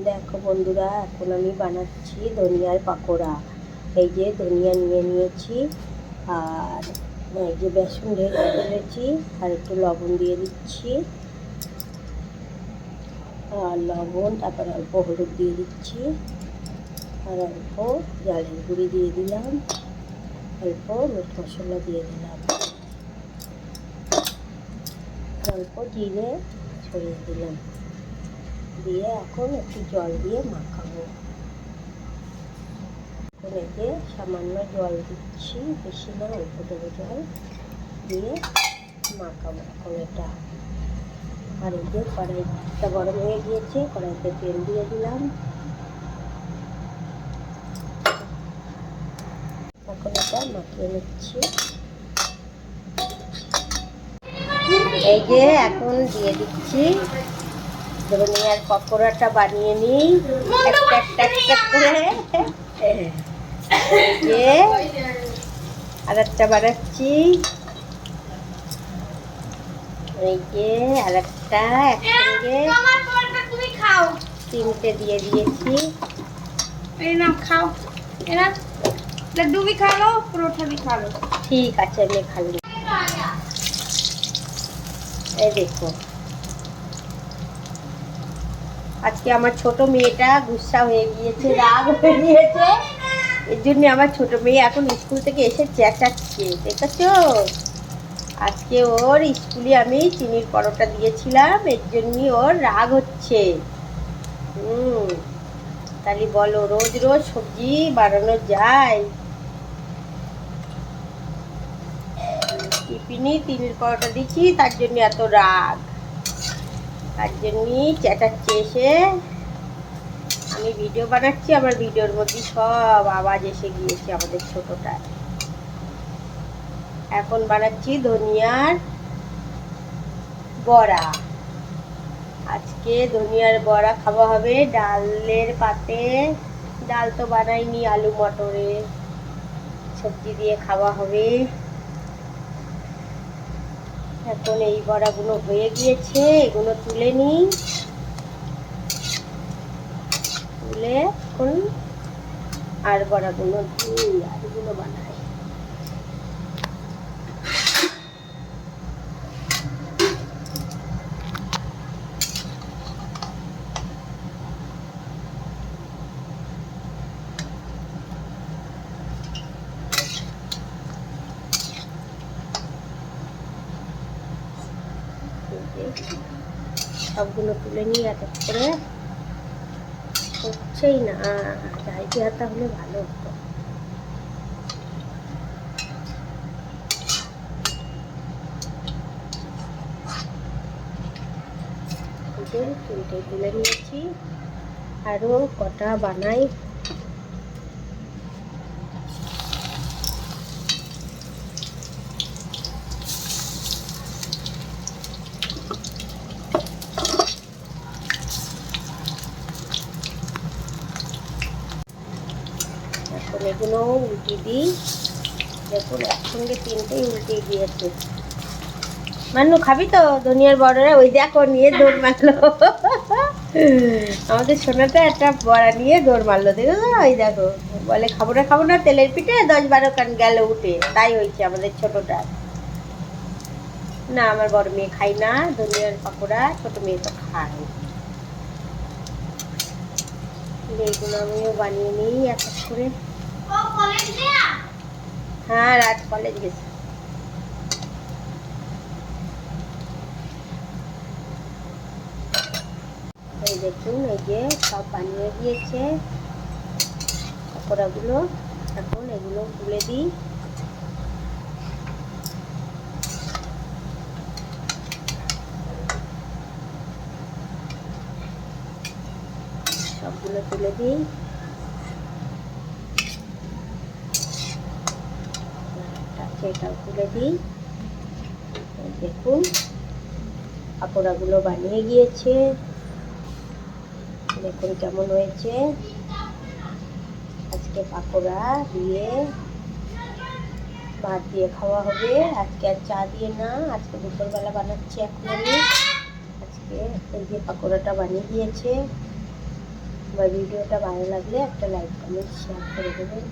দেখো বন্ধুরা, এখন আমি বানাচ্ছি ধনিয়ার পাকোড়া। এই যে ধনিয়া নিয়ে নিয়েছি, আর এই যে বেসন ঢেলে ফেলেছি, আর একটু লবণ দিয়ে দিচ্ছি, আর লবণ, তারপর অল্প হলুদ দিয়ে দিচ্ছি, আর অল্প ঝালের গুঁড়ি দিয়ে দিলাম, অল্প মিট মশলা দিয়ে দিলাম, অল্প জিরে ছড়িয়ে দিলাম, দিয়ে এখন একটু জল দিয়ে মাখাবো। এই যে সামান্য জল দিচ্ছি, বেশি না, অল্প দেবো জল দিয়ে মাখাবো এখন এটা। আর এই যে কড়াইটা গরম হয়ে গিয়েছে, কড়াইতে তেল দিয়ে দিলাম, এখন এটা মাখিয়ে নিচ্ছি। এই যে এখন দিয়ে দিচ্ছি ধনিয়ার পকোড়াটা বানিয়ে নিই একটা একটা একটা করে। যে আর একটা বানাচ্ছি, এই যে আর একটা একসঙ্গে তিনটে দিয়ে দিয়েছি। এই না খাও, এরা लड्डू भी खा लो, परोठा भी खा लो। ঠিক আছে, আমি খালি। এই দেখো, আজকে আমার ছোট মেয়েটা গুসা হয়ে গিয়েছে, রাগ হয়ে গিয়েছে। এর জন্য আমার ছোট মেয়ে এখন স্কুল থেকে এসে চেঁচাচ্ছে, দেখেছো? আজকে ওর স্কুলে আমি চিনির পরোটা দিয়েছিলাম, এর জন্যই ওর রাগ হচ্ছে। তাহলে বলো, রোজ রোজ সবজি বানানো যায়? টিফিনে চিনির পরোটা দিচ্ছি, তার জন্য এত রাগ, তার জন্যই চেঁচাচ্ছে এসে। আমি ভিডিও বানাচ্ছি, আমার ভিডিওর মধ্যে সব আওয়াজ এসে গিয়েছে আমাদের ছোটটার। এখন বানাচ্ছি ধনিয়ার বড়া। আজকে ধনিয়ার বড়া খাওয়া হবে ডালের পাতে। ডাল তো বানাইনি, আলু মটরের সবজি দিয়ে খাওয়া হবে। এখন এই বড়াগুলো হয়ে গিয়েছে, এগুলো তুলে নিই, তুলে এখন আর বড়াগুলো দিই, আর এগুলো বানাই। সবগুলো তুলে নিই এক এক করে, হচ্ছেই না, জায়গা হাতা হলে ভালো হতো। তিনটে তুলে নিয়েছি, আরও কটা বানাই। এখন এগুলো উল্টে দিই। দেখুন একসঙ্গে তিনটেই উল্টে দিয়েছে। মান্নু খাবি তো ধনিয়ার বড়া? ওই দেখো নিয়ে দৌড় মারলো। আমাদের সোনাটা একটা বড়া নিয়ে দৌড় মারলো, দেখো ওই দেখো, বলে খাবো না খাবো না, তেলের পিঠে 10-12 কান গেল উঠে। তাই হয়েছে আমাদের ছোটটা। না, আমার বড় মেয়ে খাই না ধনিয়ার পাকোড়া, ছোট মেয়ে তো খায়। এইগুলো আমিও বানিয়ে নিই এক এক করে। হ্যাঁ, রাত কলেজ গেছে। এই দেখুন, এই যে সব বানিয়ে দিয়েছে পাকোড়াগুলো। এখন এগুলো তুলে দিই, সবগুলো তুলে দিই। এটাও তুলে দিই। দেখুন পাকোড়াগুলো বানিয়ে গিয়েছে, দেখুন কেমন হয়েছে। আজকে পাকোড়া দিয়ে ভাত দিয়ে খাওয়া হবে। আজকে আর চা দিয়ে না, আজকে দুপুরবেলা বানাচ্ছি এখন আমি। আজকে এই যে পাকোড়াটা বানিয়ে দিয়েছে, আমার ভিডিওটা ভালো লাগলে একটা লাইক কমেন্ট শেয়ার করে দেবেন।